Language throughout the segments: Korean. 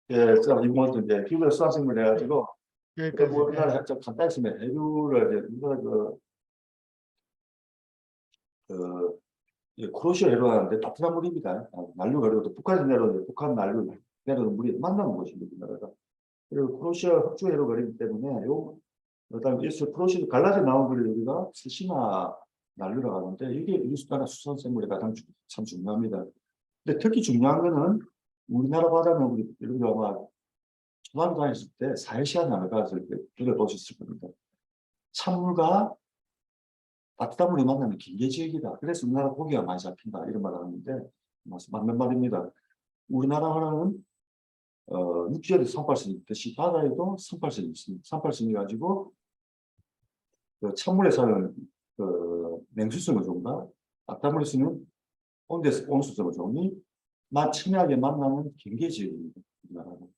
예, 이번 이제 피부에 수학생물 해가지고 여기까지. 우리나라 좀 간단히 쓰면 해류를 이제 우리가 크로시아 해로 하는데 따뜻한 물입니다. 난류가 그리고 또 북한에서 내려오는 북한 난류 내려오는 물이 만나는 곳입니다. 우리나라가. 그리고 크로시아 흑주 해로 거리기 때문에 그다음에 크로시아 갈라져 나온 걸 우리가 스시나 난류라고 하는데 이게 우리나라 수산생물에 가장 참 중요합니다. 근데 특히 중요한 거는 우리나라 바다는 우리가 아마 초등학교 다녔을 때 사회시간 나눠갔을 때 들어보셨을 겁니다. 찬물과 따뜻한 물이 만나면 경계지역이다. 그래서 우리나라 고기가 많이 잡힌다. 이런 말을 하는데 맞는 말입니다. 우리나라는 육지에도 선발선이 있듯이 바다에도 선발선이 있습니다. 선발선이 가지고 그 찬물에 사는 냉수성의 종과 따뜻한 물에 쓰는 온수성의 종이 첨예하게 만나는 경계지역입니다. 우리나라는.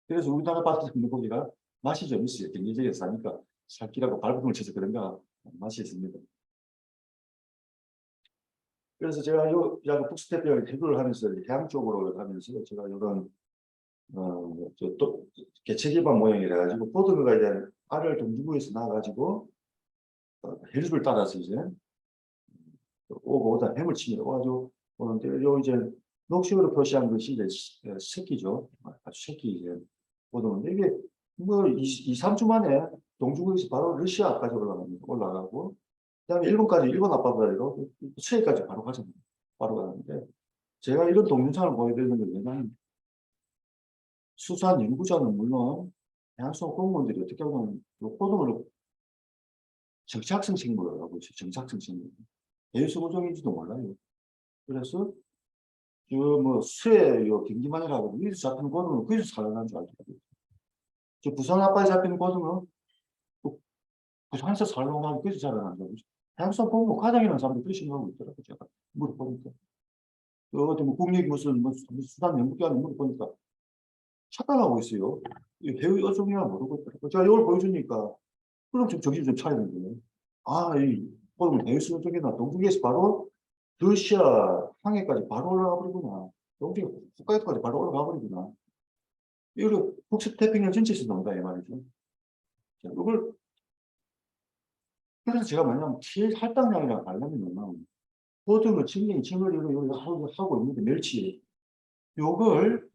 그래서 우리나라 바다에 있는 고기가 맛이 좀 있어요. 경계지역에 사니까 살기라고 발버둥을 쳐서 그런가 맛이 있습니다. 그래서 제가 요 북스태핑을 해구를 하면서 해양 쪽으로 가면서 제가 이런 또 개체 기반 모형이라 가지고 보드가 이제 알을 동주부에서 나와가지고 해류를 따라서 이제 오고 오다 해물 치밀어 와가지고 오는데 요 이제 녹색으로 표시한 것이 이제 새끼죠. 아주 새끼 이제 보드인데 이게 뭐 2~3주 만에 동주부에서 바로 러시아까지 올라가고 그다음에 일본까지 일본 앞바다로 수해까지 바로 가잖아요. 바로 가는데 제가 이런 동영상을 보여드리는 게 왜냐하면 수산 연구자는 물론 해양수산 공무원들이 어떻게 보면 고등어를 정착성 생물을 하고 있어요. 정착성 생물. 해수부종인지도 몰라요. 그래서 뭐 수해 경기만이라고 위에서 잡히는 고등어는 거기서 살아나는 줄 알더라고요. 저 부산 앞바다에 잡히는 고등어 부산에서 살아나고 거기서 살아나는 줄 알고 해양수산 공무원 과장이라는 사람도 그렇게 생각하고 있더라고요. 제가 물어보니까. 어디 뭐 국립 무슨 수산 연구기관에 물어보니까 착각하고 있어요. 배우 어종이야 모르고 있더라고요. 제가 이걸 보여주니까 그럼 좀 정신 좀 차리는 거예요. 오늘 배우 어종이나 동중에서 바로 러시아 항해까지 바로 올라가 버리구나. 동중 홋카이도까지 바로 올라가 버리구나. 이걸 북서태평양 전체에서 나온다 이 말이죠. 자, 이걸 그래서 제가 뭐냐면 제일 할당량이랑 하려면 보통은 칭링, 칭을 하고 있는데 멸치 요걸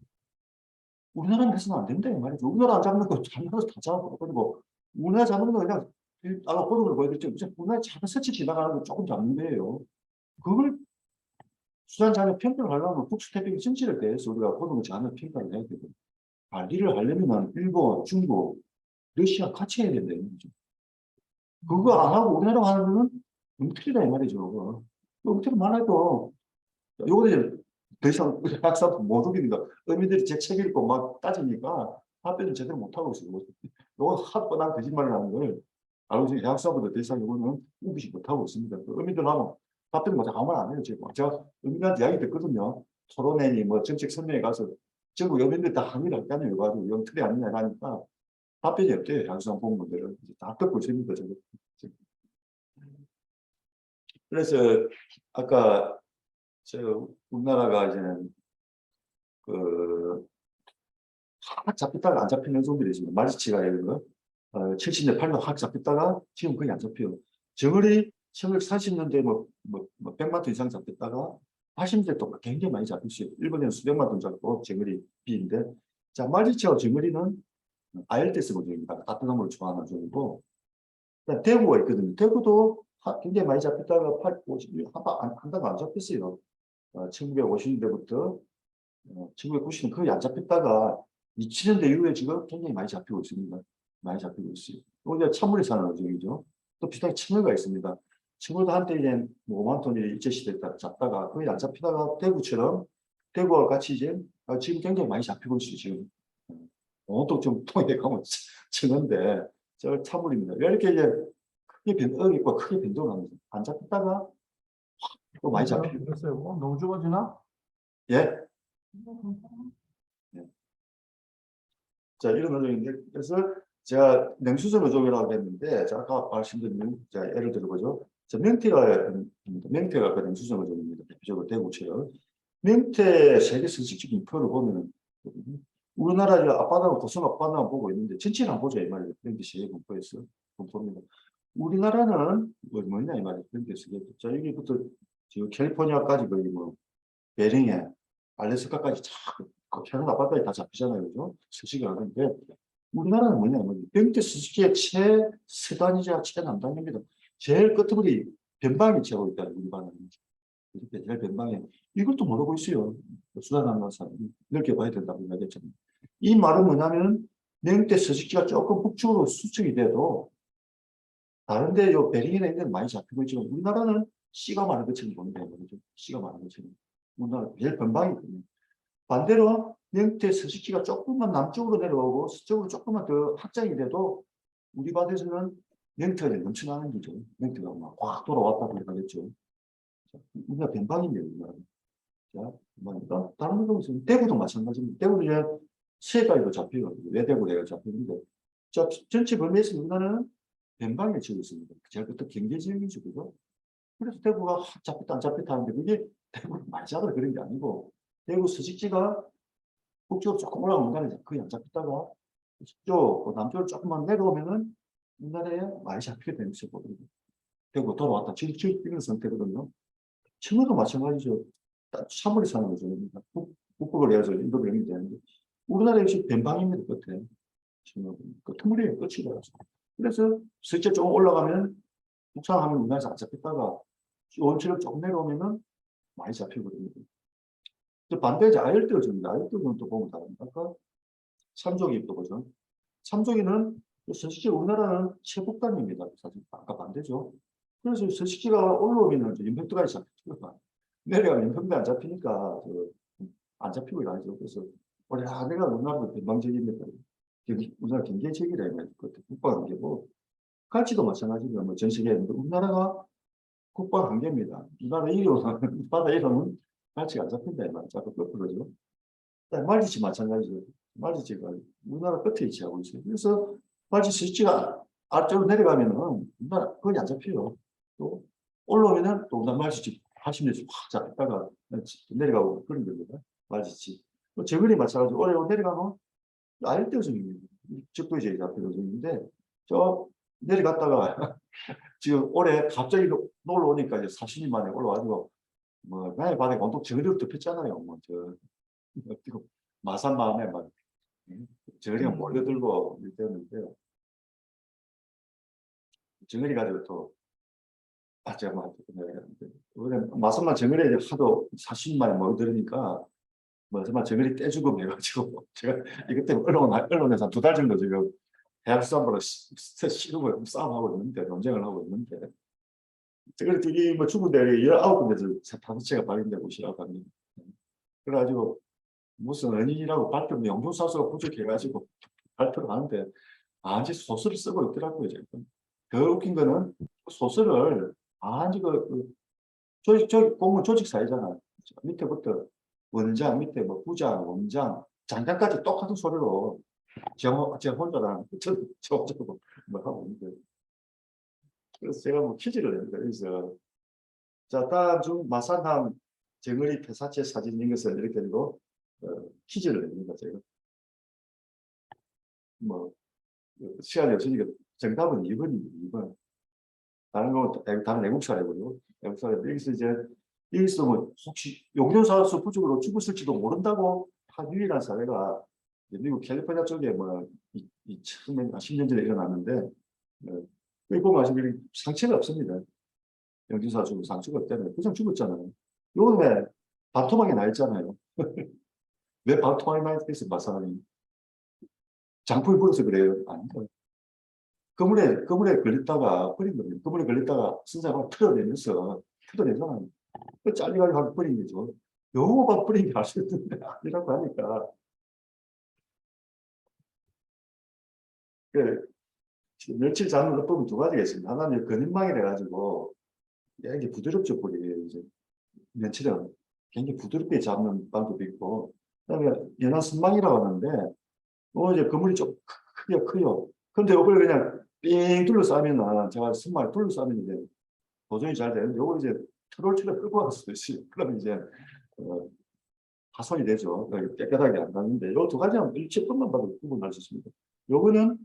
우리나라는 해서는 안 된다 이 말이죠. 우리나라 안 잡는 거 다른 나라에서 다 잡아버리고 우리나라 잡는 거 그냥 아까 보도를 보여드렸죠. 우리나라 작은 스치 지나가는 거 조금 잡는 거예요. 그걸 수산자료 평가를 하려면 북스태핑 정치를 대해서 우리가 보도를 자료 평가를 해야 되거든요. 관리를 하려면 일본, 중국, 러시아 같이 해야 된다는 거죠. 그거 안 하고 우리나라 하는 거는 엉터리다 이 말이죠. 엉터리만 해도 요거는 이제 더 이상 학사도 못 우기니까 어민들이 제 책 읽고 막 따지니까 답변을 제대로 못하고 있어요. 요거 한 뻔한 거짓말을 하는 걸 알고 있으니 대학사보다 더 이상 요거는 우기지 못하고 있습니다. 어민들 하면 답변을 뭐 아무 말 안 해요. 지금 제가 어민들한테 이야기 듣거든요. 토론회니 뭐 정책 설명회 가서 전국 어민들 다 항의를 할까요? 이거 가지고 영틀이 아니냐 하니까 답변이 없대요. 양수상 공무원들은 다 듣고 있습니다. 저거. 그래서 아까 우리나라가 이제는 확 잡혔다가 안 잡히는 종들이 있습니다. 마리치가 예를 들어 70년, 80년 확 잡혔다가 지금 거의 안 잡혀요. 정어리 1940년대 뭐 100만 톤 이상 잡혔다가 80년대 또 굉장히 많이 잡혔어요. 일본에는 수백만 톤 잡고 정어리 비인데 자 마리치와 정어리는 아열대스 고종입니다. 따뜻한 물을 좋아하는 종이고 대구가 있거든요. 대구도 굉장히 많이 잡혔다가 50, 한 달도 안 잡혔어요. 1950년대부터 1990년 거의 안 잡혔다가 2000년대 이후에 지금 굉장히 많이 잡히고 있습니다. 많이 잡히고 있어요. 이제 찬물에 사는 어종이죠. 또 비슷하게 칭어가 있습니다. 칭어도 한때 이제 5만 톤이 일제시대에 잡다가 거의 안 잡히다가 대구처럼 대구와 같이 이제 지금 굉장히 많이 잡히고 있어요. 지금 온통 좀 통해 가면 칭어인데 저 찬물입니다. 이렇게 이제 크게 변동합니다. 안 잡혔다가 또 많이 잡히고. 너무 좁아지나? 예? 자, 이런 어종인데, 그래서 제가 냉수선 어종이라고 했는데, 제가 아까 말씀드린, 자, 예를 들어보죠. 맹태가 그 냉수선 어종입니다. 대표적으로 대구처럼. 맹태 세계 서식적인 표를 보면은, 우리나라 저 앞바다하고 고성 앞바다만 보고 있는데 전체를 안 보죠 이 말이에요. 밴드시에 공포에서 공포입니다. 우리나라는 뭐냐 이 말이에요. 밴드에서 자 여기부터 저 캘리포니아까지 거의 뭐 베링에 알래스카까지 쫙그 캐나다 앞바다에 다 잡히잖아요, 그죠? 서식이 하는데 우리나라는 뭐냐 뭐 밴드 서식의 최서단이자 최남단입니다. 제일 끝머리 변방이 채고 있다는 우리 반은. 이렇게 제일 변방에 이것도 모르고 있어요. 수단항만사 넓게 봐야 된다고 이야기했잖아요. 이 말은 뭐냐면 냉대 서식지가 조금 북쪽으로 수축이 돼도 다른데 요 베링이나 이런 데 많이 잡히고 있지만 우리나라는 씨가 많은 것처럼 보는데 말이죠. 씨가 많은 것처럼 우리나라 제일 변방이거든요. 반대로 냉대 서식지가 조금만 남쪽으로 내려오고 서쪽으로 조금만 더 확장이 돼도 우리 밭에서는 냉태가 넘쳐나는 거죠. 냉태가 막 확 돌아왔다고 그러겠죠. 우리가 변방입니다. 우리나라. 자, 다른 것은 대구도 마찬가지입니다. 대구도 이제 세가지고 잡히고 외대구래가 잡히는데 자, 전체 범위에서 우리나라는 변방에 지고 있습니다. 제가 그때 경제지역이죠. 그죠? 그래서 대구가 잡혔다 안 잡혔다 하는데 그게 대구를 많이 잡으러 그런 게 아니고 대구 서식지가 북쪽으로 조금 올라오는 간에 거의 안 잡혔다가 서쪽, 남쪽으로 조금만 내려오면은 우리나라에 많이 잡히게 되는 것이고 대구 돌아왔다. 이런 상태거든요. 청어도 마찬가지죠. 사물이 사는 거죠. 북극을 해야죠. 인도 영이 되는데 우리나라 역시 변방입니다. 끝에 끝머리에 끝이라서 그래서 실제 조금 올라가면 북상하면 우리나라에서 안 잡혔다가 원체를 조금 내려오면은 많이 잡히거든요. 반대에 아열대가 줍니다. 아열대는 또 보면 다릅니다. 아까 삼조기 또 보죠. 삼조기는 서식지 우리나라는 최북단입니다. 사실 아까 반대죠. 그래서 서식지가 올라오면 인평도까지 잡히고 내려가면 인평도 안 잡히니까 안 잡히고 이러죠. 그래서 내가 우리나라도 변방적입니다. 우리나라 경제적이라 이거죠. 국방관계고 갈치도 마찬가지로 뭐 전 세계에 우리나라가 국방관계입니다. 우리나라 이로는 바다 이로는 갈치가 안 잡힌다 이 말이죠. 자꾸 거꾸로죠. 말지치 마찬가지죠. 말지치가 우리나라 끝에 위치하고 있어요. 그래서 말지치 서식지가 아래쪽으로 내려가면은 우리나라 거의 안 잡혀요. 또 올라오면은 또 우리나라 말지치 80m 확 잡혔다가 내려가고 그런 겁니다. 말지치. 저글이 마찬가지로 올해 내려가면 아열대우성입니다. 적도지에 잡혀있는데 저 내려갔다가 지금 올해 갑자기 놀러 오니까 이제 40년 만에 올라와가지고 뭐 나의 바닥에 온통 저글이 덮였잖아요. 뭐저 마산 마음에 막 저글이가 몰려들고 이랬는데요. 저글이 가지고 또 제가 막 마산만 저글이 하도 40년 만에 몰려들으니까 뭐 정말 저글이 떼주고 해가지고 제가 이것 때문에 언론에서 2달 정도 지금 대학 수산부로 시급을 싸움하고 있는데 논쟁을 하고 있는데 저글이 되게 뭐 죽은 데에 19군데서 5채가 발견되고 있다고 합니다. 그래가지고 무슨 은인이라고 발표 명중사수가 부족해가지고 발표를 하는데 아직 소설을 쓰고 있더라고요. 지금. 더 웃긴 거는 소설을 아직 공무원 조직사회잖아요. 밑에부터 원장 밑에 뭐 부장, 원장, 장관까지 똑같은 소리로 제 혼자랑 저쩌고 뭐 하고 있는데 그래서 제가 뭐 퀴즈를 냅니다. 그래서 자 다음 중 마산항 정어리 폐사체 사진인 것을 이렇게 되고 퀴즈를 냅니다. 제가 뭐 시간이 없으니까 정답은 2번입니다. 2번. 다른 거 다른 애국사례고요. 애국사례 여기서 이제 여기서 뭐 혹시 용료사수 부족으로 죽었을지도 모른다고 한 유일한 사례가 미국 캘리포니아 쪽에 뭐 10년 전에 일어났는데 여기 보면 아시면 상처가 없습니다. 영주사수 상처가 없다면 그냥 죽었잖아요. 요건 왜 반토막이 나 있잖아요. 왜 반토막이 나 있겠어요? 마사람이 장풍이 불어서 그래요? 아닙니다. 그물에 걸렸다가 버린 겁니다. 그물에 걸렸다가 선사가 틀어내잖아요. 잘려가지고 하고 버린 거죠. 영어가 버린 게 알 수 있는데 아니라고 하니까. 그 멸치 잡는 어법은 2가지가 있습니다. 하나는 근인망이라 가지고 굉장히 부드럽죠, 볼이. 이제 멸치는 굉장히 부드럽게 잡는 방법이 있고, 그다음에 연한 선망이라고 하는데, 이제 그물이 좀 크기가 커요. 근데 이걸 그냥 삥 둘러싸면, 제가 선망을 둘러싸면 이제 보존이 잘 되는데, 이걸 이제 트롤처럼 끌고 갈 수도 있어요. 그러면 이제 파손이 되죠. 깨끗하게 안 나는데 이 두 가지는 일체뿐만 봐도 구분할 수 있습니다. 요거는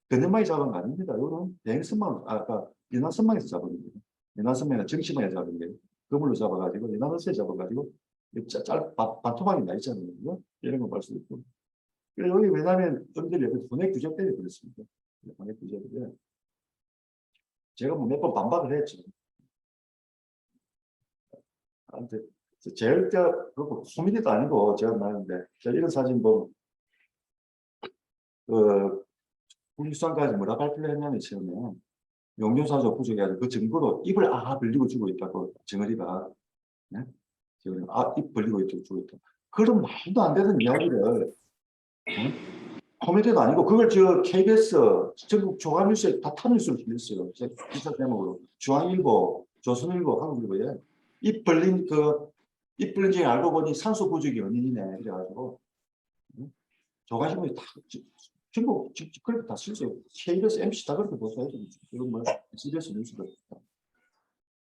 근접망이 잡은 거 아닙니다. 요거는 대행선망, 아까 인화선망에서 잡은 거예요. 인화선망이나 정치망에서 잡은 거예요. 그물로 잡아가지고 인화선에 잡아가지고 반토막이 나 있잖아요. 그죠? 이런 거 볼 수 있고. 그리고 여기 왜냐하면 엄들이 여기 분해 규제 때문에 그렇습니다. 분해 규제 때문에 제가 뭐 몇 번 반박을 했죠. 아무튼 제일 그렇고 코미디도 아니고 제가 말하는데 제가 이런 사진 보면 그 국립수산까지 뭐라 발표를 했냐면 처음에 용존산소 부족해가지고 그 증거로 입을 벌리고 죽고 있다고 정어리가 네? 지금 입 벌리고 있다고 죽고 있다. 그런 말도 안 되는 이야기를 코미디도 아니고 그걸 저 KBS 전국 조간뉴스에 다 탑뉴스로 실렸어요. 기사 제목으로 중앙일보, 조선일보, 한국일보에 입 벌린 지 알고 보니 산소 부족이 원인이네 그래가지고 조간신문이 다 전국 그렇게 다 실었어요. KBS, MC 다 그렇게 보도해서 이건 뭐 SBS 뉴스도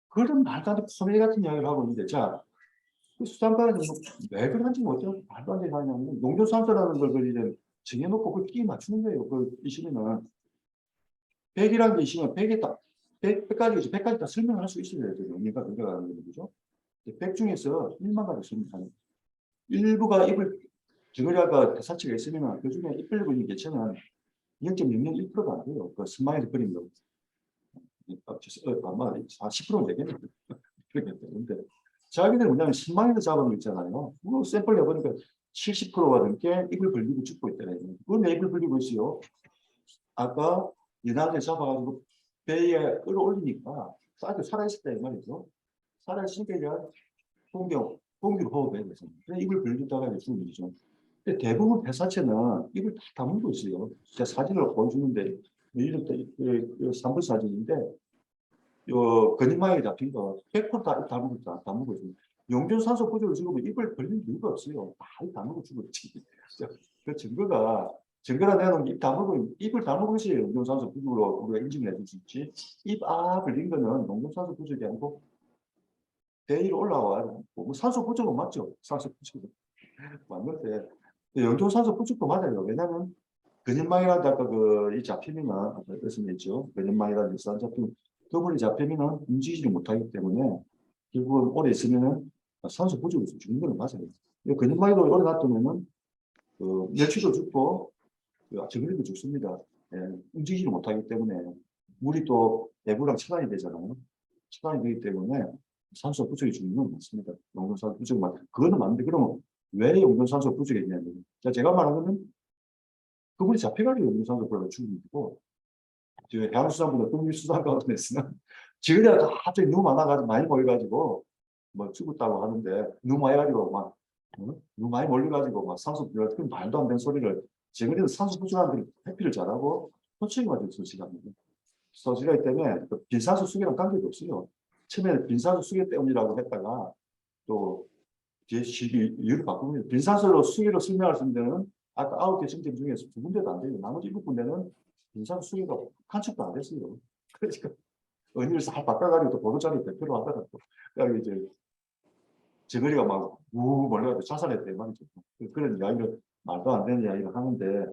그런 말도 안 되는 코미디 같은 이야기를 하고 있는데 자 그 수산가는 왜 그런지 모르죠. 말도 안 되는 하냐면 농조산소라는 걸 이제 정해놓고 그 끼 맞추는 거예요. 그 이시면은 100이라는 게 있으면 100에 다 100가지 다 설명할 수 있어야 돼요. 의미가 들어가는 거죠. 100 중에서 1만 가지 설명하는 일부가 입을 저거리가 대사체가 있으면 그 중에 입 벌리고 있는 개체는 0.001%도 안 돼요. 그 스마일 그림 거 아마 10%는 되겠네요. 그런데 자기들 뭐냐면 10만에서 잡은 거 있잖아요. 그거 샘플 해보니까 70%가 넘게 입을 벌리고 죽고 있더래요. 그건 왜 입을 벌리고 있어요? 아까 연하게 잡아가지고 배에 끌어올리니까 살아있을 때 말이죠. 살아있으니까 이제 공기를 호흡해야 돼서 입을 벌리다가 죽는 거죠. 근데 대부분 폐사체는 입을 다 다물고 있어요. 제가 사진을 보여주는데 이런 3분 사진인데 요 근육망에 잡힌 거 100%다 다물고 있습니다. 용존산소 부족을 죽으면 입을 벌릴 이유가 없어요. 다 다물고 죽었지. 그 증거가 내놓은 입 다물고 입을 다물고 있어요. 용존산소 부족으로 우리가 인증을 해줄 수 있지. 입 벌린 거는 용존산소 부족이 아니고 배 위로 올라와요. 뭐 산소 부족은 맞죠. 산소 부족은 맞는데 용존산소 부족도 맞아요. 왜냐하면 근육망이라도 아까 이 잡히면은 말씀했죠. 근육망이라는 일산 잡히면 그물이 잡히면은 움직이지 못하기 때문에 결국은 오래 있으면은 산소 부족에서 죽는 건 맞아요. 근육망이도 오래 놔두면은 멸치도 죽고 정글도 죽습니다. 예, 움직이지 못하기 때문에 물이 또 내부랑 차단이 되잖아요. 차단이 되기 때문에 산소 부족이 죽는 건 맞습니다. 용존산소 부족만 그거는 맞는데 그러면 왜 용존산소 부족이 있냐면 제가 말한 거는 그물이 잡혀가지고 용존산소 부족을 죽는 거고 해양수산부나 국립수산과학원에서는 지그리가 갑자기 너무 많아가지고 많이 모여가지고 뭐 죽었다고 하는데 너무 많이 가지고 막 너무 많이 몰려가지고 막 산소 부족 그 말도 안 되는 소리를 지그리는 산소 부족한들이 회피를 잘하고 호칭이 가지고 소식합니다. 소식하기 때문에 그 빈산소 수계랑 관계가 없어요. 처음에 빈산소 수계 때문이라고 했다가 또 뒤에 이유를 바꾸면 빈산소로 수계로 설명할 수 있는 데는 아까 9개 정점 중에서 2군데도 안 돼요. 나머지 7군데는 빈산소 수계가 간척도 안 됐어요. 그러니까 의미를 싹 바꿔가지고 또 보도자료 대표로 하다가 또 이제 정거리가 막 몰려가지고 자살했대 말이죠. 그런 이야기를 말도 안 되는 이야기를 하는데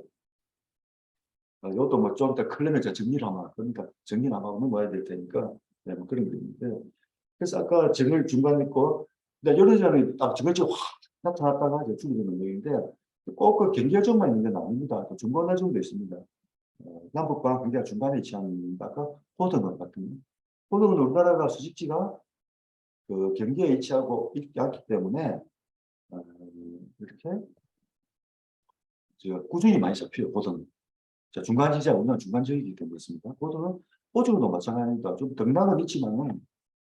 이것도 뭐 좀 더 클레면 정리를 하면 그러니까 정리를 하면 넘어야 될 테니까 네, 뭐 그런 게 있는데 그래서 아까 정을 중간에 있고 근데 여러 점이 딱 정글지가 확 나타났다가 이제 죽어지는 얘기인데 꼭 그 경계점만 있는 건 아닙니다. 또 중간화점도 있습니다. 남북과 굉장히 중간에 위치합니다. 아까 호등은 같은 호등은 우리나라가 수직지가 그 경계에 위치하고 있지 않기 때문에 이렇게 구준이 많이 잡혀요. 호등은. 자, 중간 지지가 우리나라 중간 지역이기 때문에 그렇습니다. 호등은 오징어도 마찬가지입니다. 좀 등락은 있지만은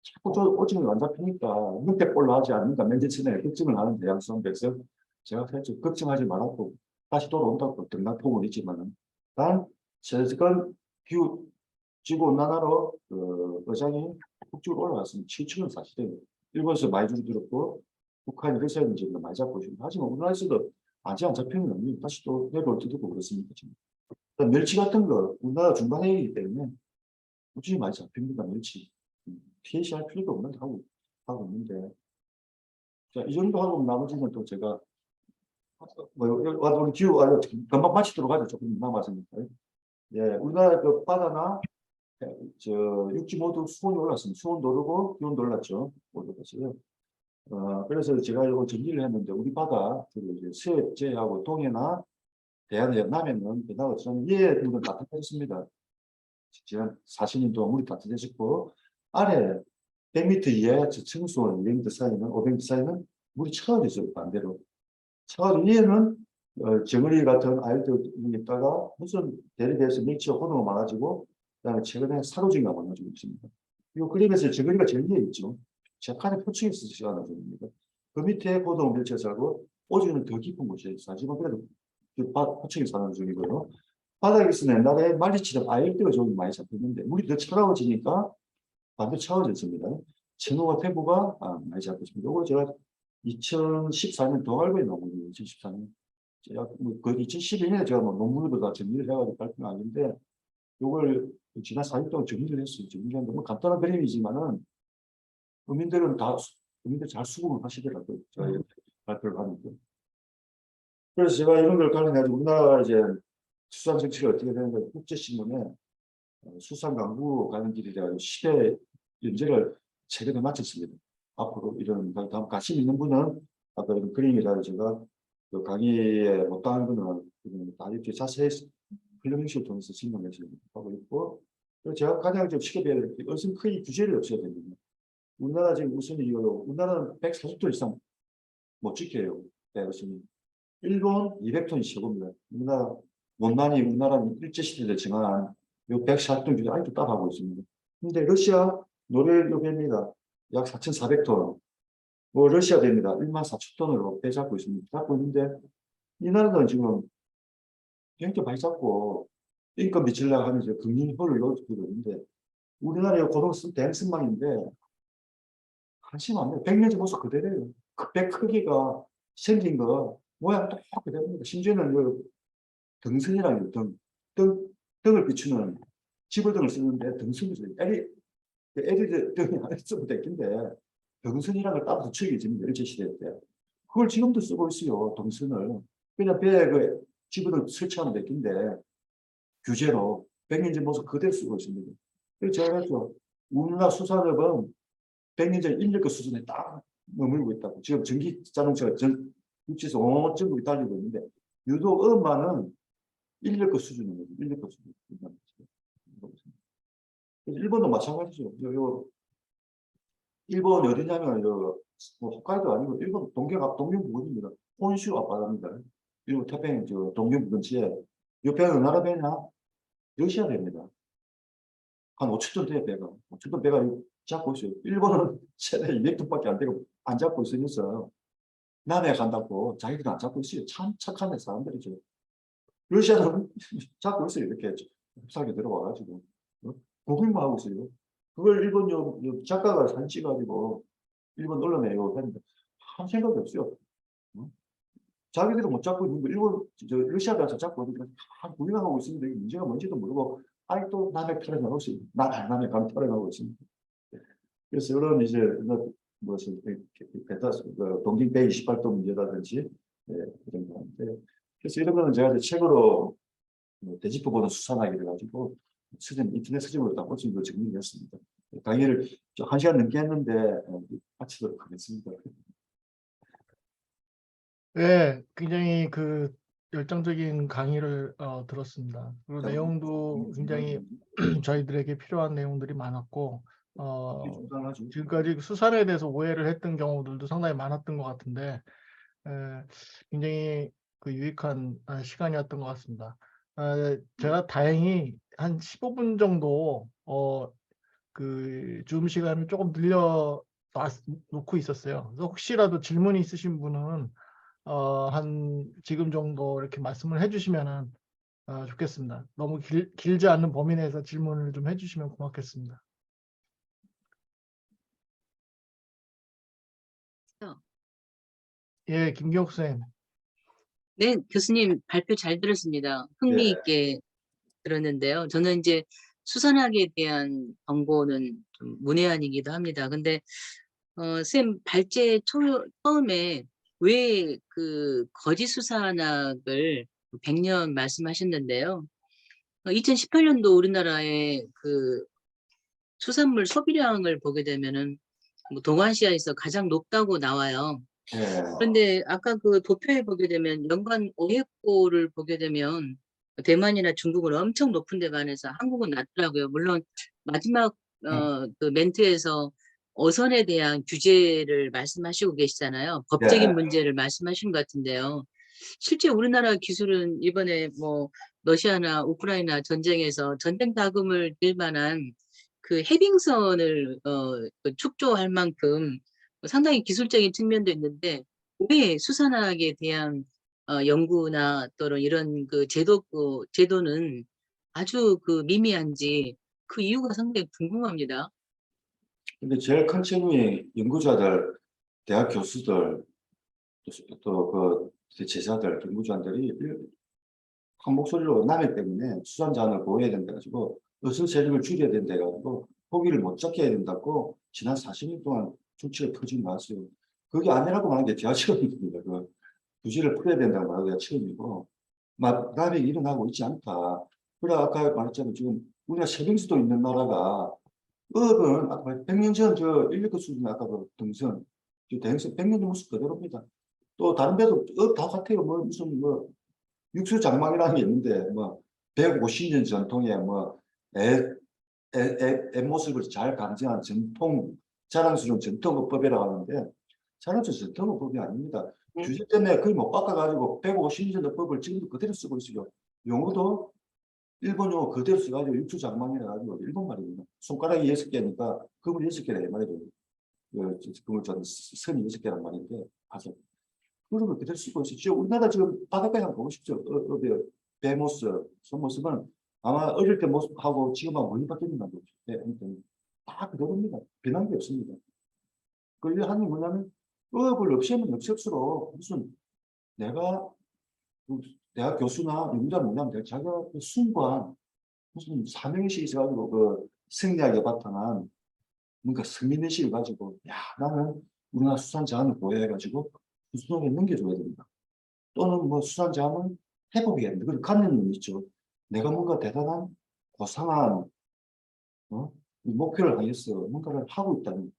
자꾸 오징어가 안 잡히니까 늑대꼴로 하지 않는가 맨제 전에 걱정을 하는 대양수산에서 제가 살짝 걱정하지 말았고 다시 돌아온다고 등락폭은 있지만은 단 최근 기후 지구온난화로 어장이 북쪽으로 올라갔으면 치추는 사실이에요. 일본에서 많이 줄어들었고 북한이 러시아는 지금 많이 잡고 있습니다. 하지만 우리나라에서도 아직 안 잡히는 놈이 다시 또 내려올 때도 있고 그렇습니다. 지금. 멸치 같은 거 우리나라 중간해이기 때문에 꾸준히 많이 잡힙니다. 멸치. 피해시할 필요가 없는데 하고 있는데 자, 이 정도 하고 나머지는 또 제가 우리 기후 금방 마치도록 하죠. 조금 남았으니까. 예, 우리나라 그 바다나 저 육지 모두 수온이 올랐습니다. 수온도 오르고 기온도 올랐죠. 올랐어요. 그래서 제가 이거 정리를 했는데 우리 바다 이제 서해 제하고 동해나 대한해 남해는 게다가 저는 예 물은 따뜻해졌습니다. 지난 40년 동안 물이 따뜻해졌고 아래 100m 이하 청수원 200m 사이는 500m 사이는 물이 차가워졌어요. 반대로 차가워 위에는 정어리 같은 아이들이 있다가 무슨 대륙에서 밀치와 호동가 많아지고 그다음에 최근에 사로징가 많아지고 있습니다. 이 그림에서 정어리가 제일 위에 있죠. 제칸의 포층에서 시간을 줍니다. 그 밑에 호동 밀치가 살고 오지는 더 깊은 곳이에요. 하지만 그래도 그 포층에 사는 중이고요. 바닥에서는 옛날에 말리치던 아이들가 좀 많이 잡혔는데 물이 더 차가워지니까 반대로 차가워졌습니다. 청어와 태부가 많이 잡혔습니다. 이거 제가 2014년 동아일보에 나온 거예요. 2014년. 제가 그 2012년에 제가 논문으로 다 정리를 해가지고 발표는 아닌데, 이걸 지난 4년 동안 정리를 했어요. 정리하는데 뭐 간단한 그림이지만은 국민들 잘 수긍을 하시더라고요. 저희 발표를 하는데. 그래서 제가 이런 걸 관련해가지고 우리나라 이제 수산 정책이 어떻게 되는가 국제신문에 수산 강구 가는 길이라 시대 연재를 최근에 마쳤습니다. 앞으로 이런 다음 관심 있는 분은 아까 이런 그림이라 제가 그 강의에 못당한 거는 다 이렇게 자세히 훈련 형식을 통해서 설명해서 하고 있고, 그리고 제가 가장 좀 쉽게 배울 때 어선 크기 규제를 없애야 됩니다. 우리나라 지금 우선이 이거로 우리나라는 140톤 이상 못 지켜요. 어선이. 일본 200톤이 최고입니다. 우리나라 못난이 우리나라는 일제시대에 정한 요 140톤 규제 아직도 따라하고 있습니다. 근데 러시아 노르웨이입니다. 약 4,400톤. 뭐 러시아 됩니다. 14,000톤으로 빼잡고 있습니다. 잡고 있는데 이 나라는 지금 굉장히 많이 잡고 인권 미치려고 하면서 금융효를 넣어주고 있는데 우리나라의 고등학생 대학생망인데 관심 안 해요. 100년 전 모습 그대로예요. 배 크기가 생긴 거 모양 똑 그대로입니다. 심지어는 등선이라는 등을 비추는 집어등을 쓰는데 등선이 있어요. LED 등이 안 쓰고 됐긴데 등선이라는 걸 따로 붙이게 됩니다. 일제시대 때. 그걸 지금도 쓰고 있어요. 등선을. 그냥 배에 그 집어등 설치하면 됐긴데 규제로 100년 전 모습 그대로 쓰고 있습니다. 그래서 제가 그랬죠. 우리나라 수산업은 100년 전 인력거 수준에 딱 머물고 있다고. 지금 전기 자동차가 육지에서 온 전국이 달리고 있는데 유독 엄마는 인력거 수준인 거죠. 인력거 수준. 일본도 마찬가지죠. 일본이 어디냐면 뭐 홋카이도 아니고 일본 동경 부근입니다. 혼슈 앞바다입니다. 일본 태평양 동경 근처에 옆에 어느 나라 배냐? 러시아 배입니다. 한 5천 톤 돼요 배가. 5천 톤 배가 잡고 있어요. 일본은 최대 200톤밖에 안 되고 안 잡고 있으면서 남해 간다고 자기들은 안 잡고 있어요. 참 착한 사람들이죠. 러시아는 잡고 있어요. 이렇게 흡사하게 들어와가지고 고객만 하고 있어요. 그걸 일본 작가가 사진 찍어가지고 일본 언론에 했는데 한 생각이 없어요. 자기들은 못 잡고 있는 거 일본 러시아 가서 잡고 있는데 구경하고 있습니다. 이게 문제가 뭔지도 모르고 아직도 남해 털어나가고 있습니다. 남해 감 털어나가고 있습니다. 그래서 이런 이제 무슨 동경 128도 문제라든지 그런 거 하는데, 그래서 이런 거는 제가 책으로 되짚어보는 수산하기를 가지고 인터넷 서적으로 다 꽂힌 걸 정리했습니다. 강의를 1시간 넘게 했는데 마치도록 하겠습니다. 네, 굉장히 그 열정적인 강의를 들었습니다. 그리고 내용도 굉장히 저희들에게 필요한 내용들이 많았고 지금까지 수산에 대해서 오해를 했던 경우들도 상당히 많았던 것 같은데 굉장히 그 유익한 시간이었던 것 같습니다. 제가 다행히 한 15분 정도 그 줌 시간을 조금 늘려 놓고 있었어요. 그래서 혹시라도 질문이 있으신 분은 한 지금 정도 이렇게 말씀을 해주시면은 좋겠습니다. 너무 길지 않는 범위 내에서 질문을 좀 해주시면 고맙겠습니다. 예, 김경욱 선생님. 네, 교수님 발표 잘 들었습니다. 흥미있게 들었는데요. 저는 이제 수산학에 대한 정보는 좀 문외한이기도 합니다. 근데 쌤 발제 처음에 왜 그 거짓 수산학을 100년 말씀하셨는데요. 2018년도 우리나라의 그 수산물 소비량을 보게 되면은 뭐 동아시아에서 가장 높다고 나와요. 예. 그런데 아까 그 도표에 보게 되면 연간 어획고를 보게 되면 대만이나 중국은 엄청 높은 데 반해서 한국은 낮더라고요. 물론 마지막 그 멘트에서 어선에 대한 규제를 말씀하시고 계시잖아요. 법적인 예. 문제를 말씀하신 것 같은데요. 실제 우리나라 기술은 이번에 뭐 러시아나 우크라이나 전쟁에서 전쟁 자금을 낼 만한 그 해빙선을 그 축조할 만큼 상당히 기술적인 측면도 있는데 왜 수산학에 대한 연구나 또는 이런 그 제도는 아주 그 미미한지 그 이유가 상당히 궁금합니다. 근데 제일 큰 책임이 연구자들, 대학 교수들, 또 그 제자들, 연구자들이 한 목소리로 남의 때문에 수산자원을 보호해야 된다 가지고 어선 세력을 줄여야 된다 가지고 포기를 못 잡게 해야 된다고 지난 40년 동안 조치가 터지고 나왔어요. 그게 아니라고 말하는 게 제가 처음입니다. 그 부지를 풀어야 된다고 말하는 게 처음이고 남이 일어나고 있지 않다. 그래 아까 말했잖아요. 지금 우리가 세빙수도 있는 나라가 업은 아까 100년 전 저 인력거 수준 아까 그 등선 대행선 100년 모습 그대로입니다. 또 다른 데도 업 다 같아요. 뭐 무슨 뭐 육수 장막이라는 게 있는데 뭐 150년 전통의 뭐 모습을 잘 감지한 전통 자랑스러운 전통어법이라고 하는데 자랑스러운 전통어법이 아닙니다. 규제 때문에 거의 못 바꿔가지고 150년 전 법을 지금도 그대로 쓰고 있어요. 용어도 일본 용어 그대로 써가지고 육수 장막이라 가지고 일본 말입니다. 손가락이 6개니까 그물 6개라 이 말이죠. 그물 전 선이 6개란 말인데 가서 그런 걸 그대로 쓰고 있어요. 우리나라 지금 바닷가에 한번 보고 싶죠. 배 모습, 손 모습은 아마 어릴 때 모습하고 지금하고 많이 바뀌었나 보죠. 다 그대로입니다. 변한 게 없습니다. 그게 한이 뭐냐면 업을 없애면 없앨수록 무슨 내가 그 대학 교수나 연구자 뭐냐면 자기가 그 순수한 무슨 사명의식이 있어가지고 그 승리학에 바탕한 뭔가 승리의식을 가지고 야 나는 우리나라 수산자원을 보호해가지고 수송에 넘겨줘야 된다. 또는 뭐 수산자원을 회복해야 된다. 그런 관념이 있죠. 내가 뭔가 대단한 고상한 목표를 하여서 뭔가를 하고 있다는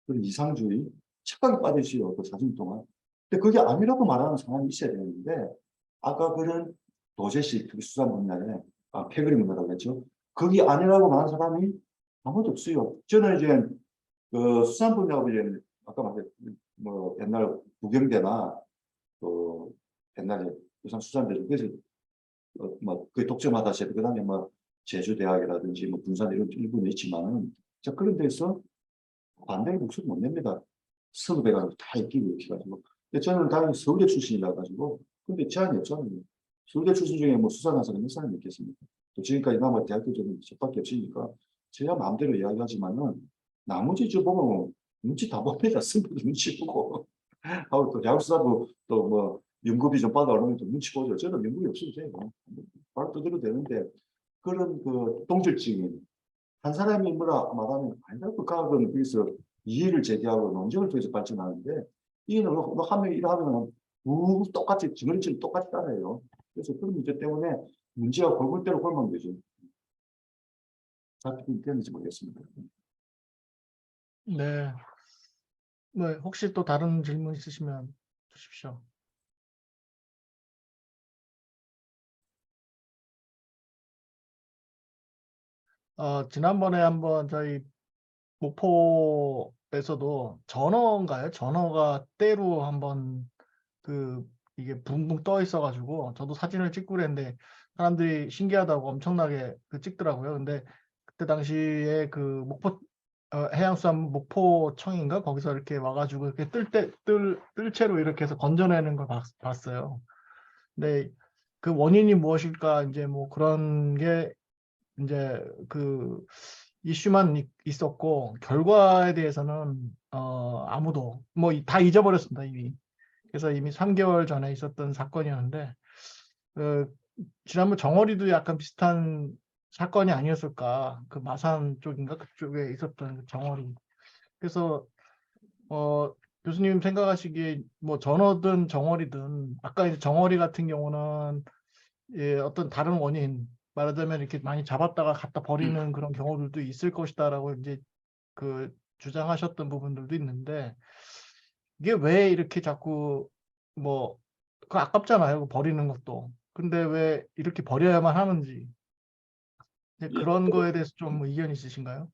그런 이상주의 착각에 빠지시요. 그 4년 동안. 근데 그게 아니라고 말하는 사람이 있어야 되는데 아까 그런 도제식 수산 분야에 패거리 문화라고 했죠. 그게 아니라고 말하는 사람이 아무도 없어요. 저는 이제 그 수산 분야하고 이제 아까 말했 뭐 옛날 부경대나 또 옛날에 부산 수산대 그래서 그 독점하다시피 그다음에 뭐 제주대학이라든지 뭐 군산 이런 일부는 있지만은 자 그런 데서 반대의 목소리 못 냅니다. 선후배가 다 있기고 이렇게 가지고. 근데 저는 당연히 서울대 출신이라 가지고 근데 제한이 없잖아요. 서울대 출신 중에 뭐 수사관 사람 몇 사람이 있겠습니까? 또 지금까지 남아 대학교 저는 저밖에 없으니까 제가 마음대로 이야기하지만은 나머지 저 보면 눈치 다 봅니다. 선배도 눈치 보고 하고 또 대학수사부 또 뭐 연구비 좀 받아 오면 좀 눈치 보죠. 저는 연구비 없어도 돼요. 바로 두드려도 되는데 그런 그 동질증이 한 사람이 뭐라 말하면 아니다. 그 과학은 그래서 이해를 제기하고 논쟁을 통해서 발전하는데 이는 한 명이 일하면 똑같이 지머리처럼 똑같이 따라해요. 그래서 그런 문제 때문에 문제가 골골대로 골면 되죠. 잘 되는지 모르겠습니다. 네. 뭐 혹시 또 다른 질문 있으시면 주십시오. 지난번에 한번 저희 목포에서도 전어인가요? 전어가 때로 한번 이게 붕붕 떠 있어가지고 저도 사진을 찍고 그랬는데 사람들이 신기하다고 엄청나게 찍더라고요. 근데 그때 당시에 그 목포 해양수산 목포청인가 거기서 이렇게 와가지고 이렇게 뜰채로 이렇게 해서 건져내는 걸 봤어요. 근데 그 원인이 무엇일까 이제 뭐 그런 게 이제 그 이슈만 있었고 결과에 대해서는 아무도 뭐 다 잊어버렸습니다 이미. 그래서 이미 3개월 전에 있었던 사건이었는데 지난번 정어리도 약간 비슷한 사건이 아니었을까. 그 마산 쪽인가 그쪽에 있었던 그 정어리. 그래서 교수님 생각하시기에 뭐 전어든 정어리든 아까 이제 정어리 같은 경우는 예, 어떤 다른 원인 말하자면 이렇게 많이 잡았다가 갖다 버리는 그런 경우들도 있을 것이다라고 이제 그 주장하셨던 부분들도 있는데 이게 왜 이렇게 자꾸 뭐 그 아깝잖아요. 버리는 것도. 근데 왜 이렇게 버려야만 하는지 이제 예, 그런 거에 대해서 좀 의견 있으신가요?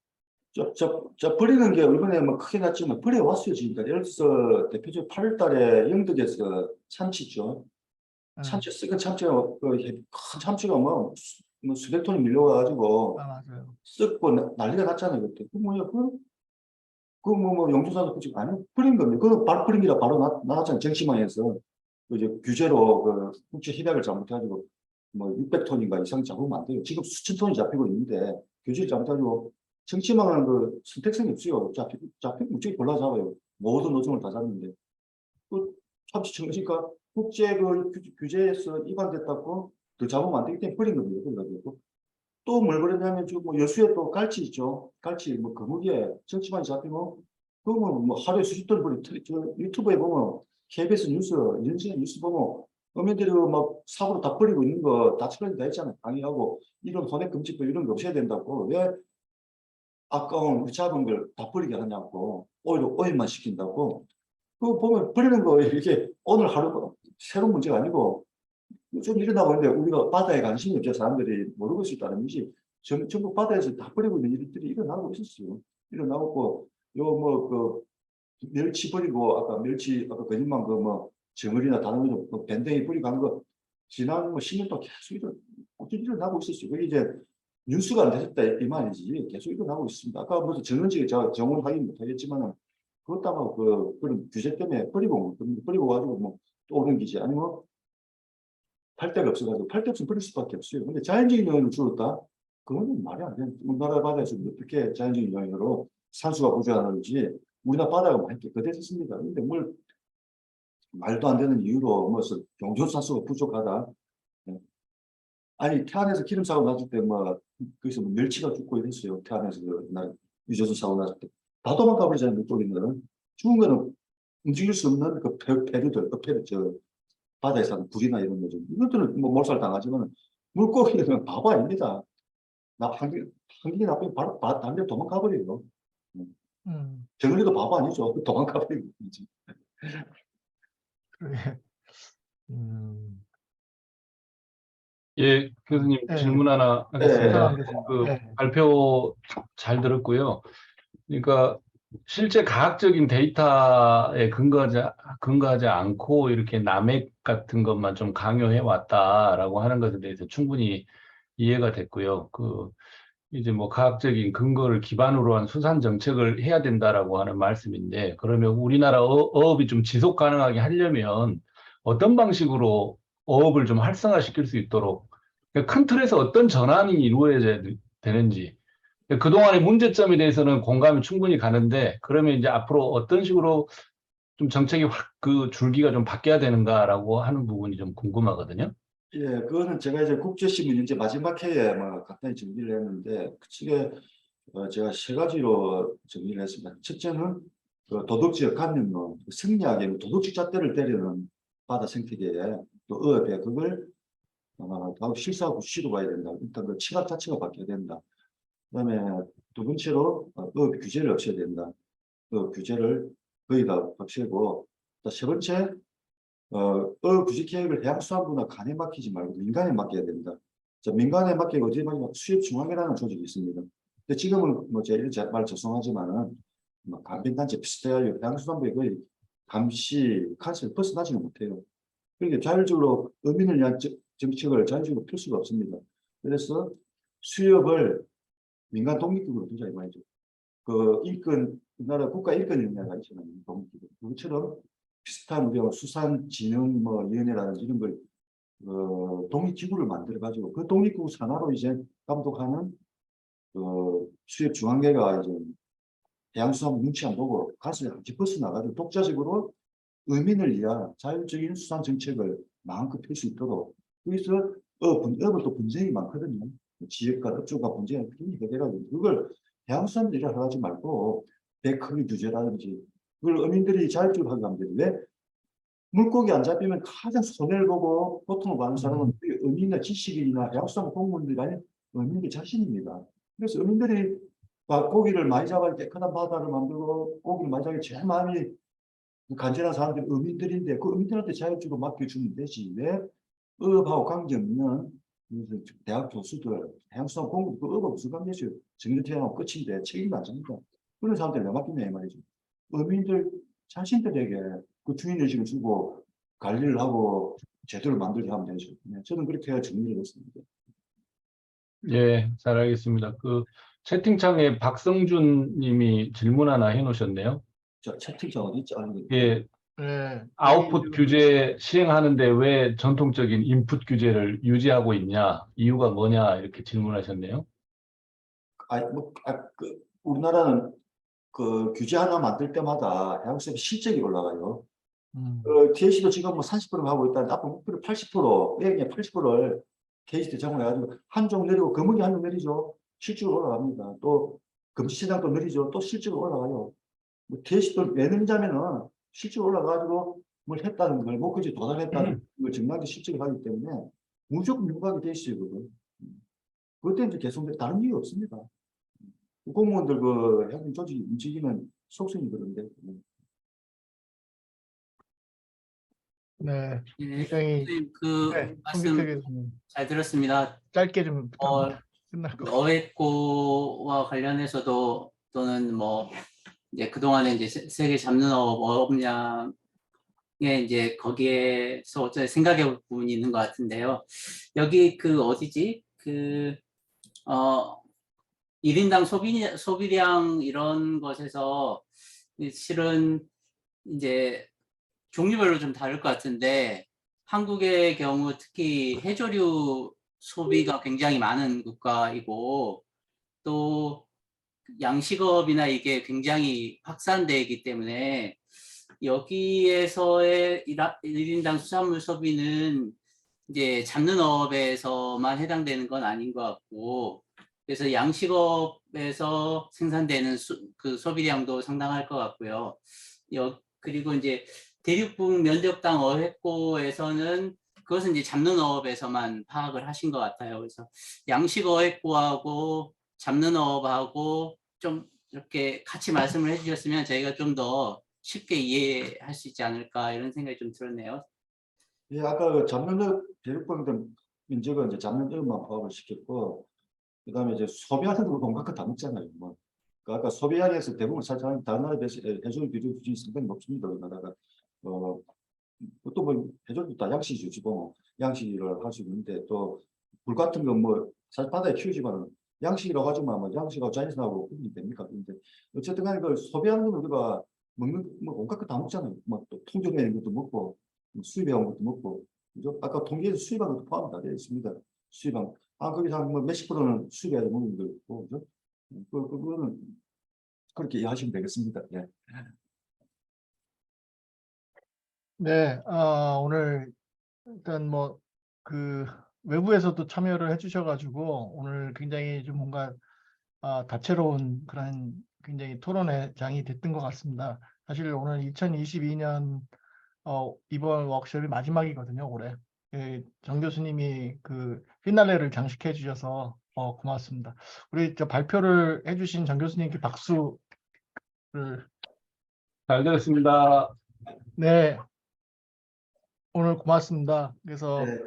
버리는 게 이번에 뭐 크게 났지만 버려왔어요, 지금까지. 예를 들어서 대표적으로 8월 달에 영덕에서 참치죠. 예. 참치, 썩은 참치가, 큰 참치가 뭐 수백 톤이 밀려와가지고 맞아요. 썩고 난리가 났잖아요, 그때. 영주사도 그지 아니, 버린 겁니다. 그거 바로 버린 게라 바로 나왔잖아요, 정치망에서. 그 이제 규제로 국제 협약을 잘못해가지고 뭐 600톤인가 이상 잡으면 안 돼요. 지금 수천 톤이 잡히고 있는데 규제를 잘못해가지고 정치망은 선택성이 없어요. 잡히면 무조건 골라 잡아요. 모든 노점을 다 잡는데. 참치 청지가 국제 규제에서 위반됐다고 더 잡으면 안 되기 때문에 버린 겁니다. 그래가지고 또 뭘 버렸냐면 지금 뭐 여수에 또 갈치 있죠. 갈치 뭐 거북이에 정치망이 잡히면 그러면 뭐 하루에 수십 톤 버리. 저 유튜브에 보면 KBS 뉴스, 연신 뉴스 보면 어민들이 막 사고로 다 버리고 있는 거 다 처리다 했잖아요. 강의하고 이런 혼액 금지법 이런 거 없애야 된다고. 왜 아까운 우리 잡은 걸 다 버리게 하냐고. 오히려 오일만 시킨다고. 그거 보면 버리는 거 이게 오늘 하루 새로운 문제가 아니고 좀 일어나고 있는데 우리가 바다에 관심이 없죠. 사람들이 모르고 있었다는 것이 전부 바다에서 다 버리고 있는 일들이 일어나고 있었어요. 일어나고 멸치 버리고 아까 거짓말 정어리나 다른 밴댕이 버리고 한 거 지난 10년 동안 계속 일어나고 있었어요. 그게 이제 뉴스가 안 됐다 이 말이지 계속 일어나고 있습니다. 아까 무슨 전원직에 제가 정원 확인 못하겠지만은 그렇다고 그런 규제 때문에 버리고 가지고 또 오는 기지 아니면 팔 데가 없어가지고 팔 데 없으면 버릴 수밖에 없어요. 근데 자연적인 요인을 줄였다? 그건 말이 안 돼요. 우리나라 바다에서 어떻게 자연적인 요인으로 산수가 부족하는지 우리나라 바다가 많이 깨끗해졌습니다. 근데 뭘 말도 안 되는 이유로 용존산수가 부족하다. 예. 아니 태안에서 기름 사고 났을 때 거기서 멸치가 죽고 이랬어요. 태안에서 유조선 사고 났을 때 다 도망가 버리잖아요. 그쪽에는 죽은 거는 움직일 수 없는 폐류들, 바다에 사는 구리나 이런 거죠. 이것들은 몰살 당하지만 물고기는 바보 아닙니다. 환경이 나쁘면 바로 다른 데 도망가 버려요. 음, 정리도 바보 아니죠. 도망가 버리는 거지. 그러게. 음, 예, 교수님 예, 질문 하나 이상한 하겠습니다. 교수님. 그 예, 발표 잘 들었고요. 그러니까 실제 과학적인 데이터에 근거하지 않고 이렇게 남핵 같은 것만 좀 강요해 왔다라고 하는 것에 대해서 충분히 이해가 됐고요. 이제 뭐 과학적인 근거를 기반으로 한 수산 정책을 해야 된다라고 하는 말씀인데, 그러면 우리나라 어업이 좀 지속 가능하게 하려면 어떤 방식으로 어업을 좀 활성화시킬 수 있도록 그러니까 큰 틀에서 어떤 전환이 이루어져야 되는지, 그동안의 문제점에 대해서는 공감이 충분히 가는데, 그러면 이제 앞으로 어떤 식으로 좀 정책이 확 그 줄기가 좀 바뀌어야 되는가라고 하는 부분이 좀 궁금하거든요. 예, 그거는 제가 이제 국제신문 이제 마지막 회에 간단히 정리를 했는데 그 측에 제가 세 가지로 정리를 했습니다. 첫째는 도덕적 관념론, 승리하게 도덕적 잣대를 때리는 바다 생태계에 또 어업에 그걸 다음 실사하고 시도 봐야 된다. 일단 그 시각 자체가 바뀌어야 된다. 그다음에 두 번째로 어업 규제를 없애야 된다. 그 규제를 거의 다 없애고 세 번째 어업 규제 계획을 해양수산부나 간에 맡기지 말고 민간에 맡겨야 된다. 자, 민간에 맡기고 어디 맡기면 수협중앙회라는 조직이 있습니다. 근데 지금은 제가 이런 말 죄송하지만은 간빈단체 비슷해요. 해양수산부에 거의 감시 칸을 벗어나지는 못해요. 그러니까 자율적으로 어민을 위한 정책을 자율적으로 필 수가 없습니다. 그래서 수협을 민간 독립기구로 두자 이 말이죠. 우리나라 국가 인권위원회가 있잖아요. 독립기구. 그것처럼 비슷한 우리가 수산진흥위원회라든지 이런 걸 독립기구를 만들어가지고 그 독립기구 산하로 이제 감독하는 수협중앙회가 이제 해양수산 눈치 안 보고 가서 벗어나가지고 독자적으로 의민을 위한 자율적인 수산 정책을 마음껏 펼 수 있도록 거기서 어업은 또 분쟁이 많거든요. 지역과 업주가 분쟁이 크게 해결하고 그걸 해양수산들이 하지 말고 배 크기 규제라든지 그걸 어민들이 자율적으로 하게 하면 되는데 왜? 물고기 안 잡히면 가장 손해를 보고 고통을 받는 사람은 어민이나 지식인이나 해양수산 공무원들이 아닌 어민들 자신입니다. 그래서 어민들이 고기를 많이 잡아야 깨끗한 바다를 만들고 고기를 많이 잡아야 제일 마음이 간절한 사람들이 어민들인데 그 어민들한테 자율적으로 맡겨주면 되지. 왜 어업하고 관계없는 무슨 대학 교수들, 해양수산 공무원 그 어업 무슨 관계죠? 정규퇴양하고 끝인데 책임도 안 집니까? 그런 사람들 왜 맡기냐 이 말이죠. 어민들 자신들에게 그 주인의식을 주고 관리를 하고 제도를 만들게 하면 되죠. 네, 저는 그렇게 정리를 했습니다. 예, 잘 알겠습니다. 그 채팅창에 박성준 님이 질문 하나 해놓으셨네요. 자, 채팅창 어디 있지? 아니, 예, 네. 아웃풋 규제 시행하는데 왜 전통적인 인풋 규제를 유지하고 있냐? 이유가 뭐냐? 이렇게 질문하셨네요. 우리나라는 그 규제 하나 만들 때마다 해양수산의 실적이 올라가요. TAC도 지금 뭐 40% 하고 있다는데 앞으로 목표를 80%, 예에 80%를 KC도 제공해가지고 한 종 내리고 거물이 한 종 내리죠. 실적으로 올라갑니다. 또 금시시장도 내리죠. 또 실적으로 올라가요. 뭐 TAC도 내는자면은 실적으로 올라가지고 뭘 했다는 걸 목표지 도달했다는 걸 증명하기 실적이 가기 때문에 무조건 유곽이 돼 있어요. 그것 때문에 계속 다른 이유 없습니다. 공무원들 그 해군 조직이 움직이는 속성이 그런데. 네. 예, 굉장히 선생님 그 네, 말씀 송기태 교수님 잘 들었습니다. 짧게 좀 부탁드립니다. 끝날 것 같아요. 어획고와 관련해서도 또는 뭐 이제 그동안에 이제 세계 잡는 어업량에 이제 거기에서 어쩌 생각해 볼 부분이 있는 것 같은데요. 여기 그 어디지? 그 1인당 소비량 이런 것에서 실은 이제 종류별로 좀 다를 것 같은데 한국의 경우 특히 해조류 소비가 굉장히 많은 국가이고 또 양식업이나 이게 굉장히 확산되어 있기 때문에 여기에서의 1인당 수산물 소비는 이제 잡는 어업에서만 해당되는 건 아닌 것 같고 그래서 양식업에서 생산되는 그 소비량도 상당할 것 같고요. 그리고 이제 대륙붕 면적당 어획고에서는 그것은 이제 잡는 어업에서만 파악을 하신 것 같아요. 그래서 양식 어획고하고 잡는 어업하고 좀 이렇게 같이 말씀을 해주셨으면 저희가 좀 더 쉽게 이해할 수 있지 않을까 이런 생각이 좀 들었네요. 예, 아까 그 잡는 대륙병들 민족은 이제 잡는 것만 포함을 시켰고, 그다음에 이제 소비하는 거 온갖 다 먹잖아요. 뭐. 그러니까 아까 소비량에서 대부분 차지하는 다른 나라에 비해서 해조류 비율이 상당히 높습니다. 우리나라가 또뭐 해조류 다 양식이죠. 뭐 양식을 할 수 있는데 또 불 같은 거 뭐 사실 바다에 키우지만은 양식이라고 하지만 뭐 양식하고 자연산하고 구분이 됩니까? 근데 어쨌든 간에 그 소비하는 건 우리가 먹는 뭐 온갖 거 다 먹잖아요. 뭐 또 통조림에 있는 것도 먹고 수입해온 것도 먹고 그죠? 아까 통계에서 수입한 것도 포함 다 되어 있습니다. 수입한 거기서 한 뭐 몇십 프로는 수입해야 먹는 것도 있고 그죠? 그거는 그렇게 이해하시면 되겠습니다. 네. 네, 오늘 일단 뭐 그 외부에서도 참여를 해주셔가지고 오늘 굉장히 좀 뭔가 다채로운 그런 굉장히 토론의 장이 됐던 것 같습니다. 사실 오늘 2022년 이번 워크숍이 마지막이거든요, 올해. 정 교수님이 그 피날레를 장식해 주셔서 고맙습니다. 우리 저 발표를 해주신 정 교수님께 박수를. 잘 들었습니다. 네, 오늘 고맙습니다. 그래서 네.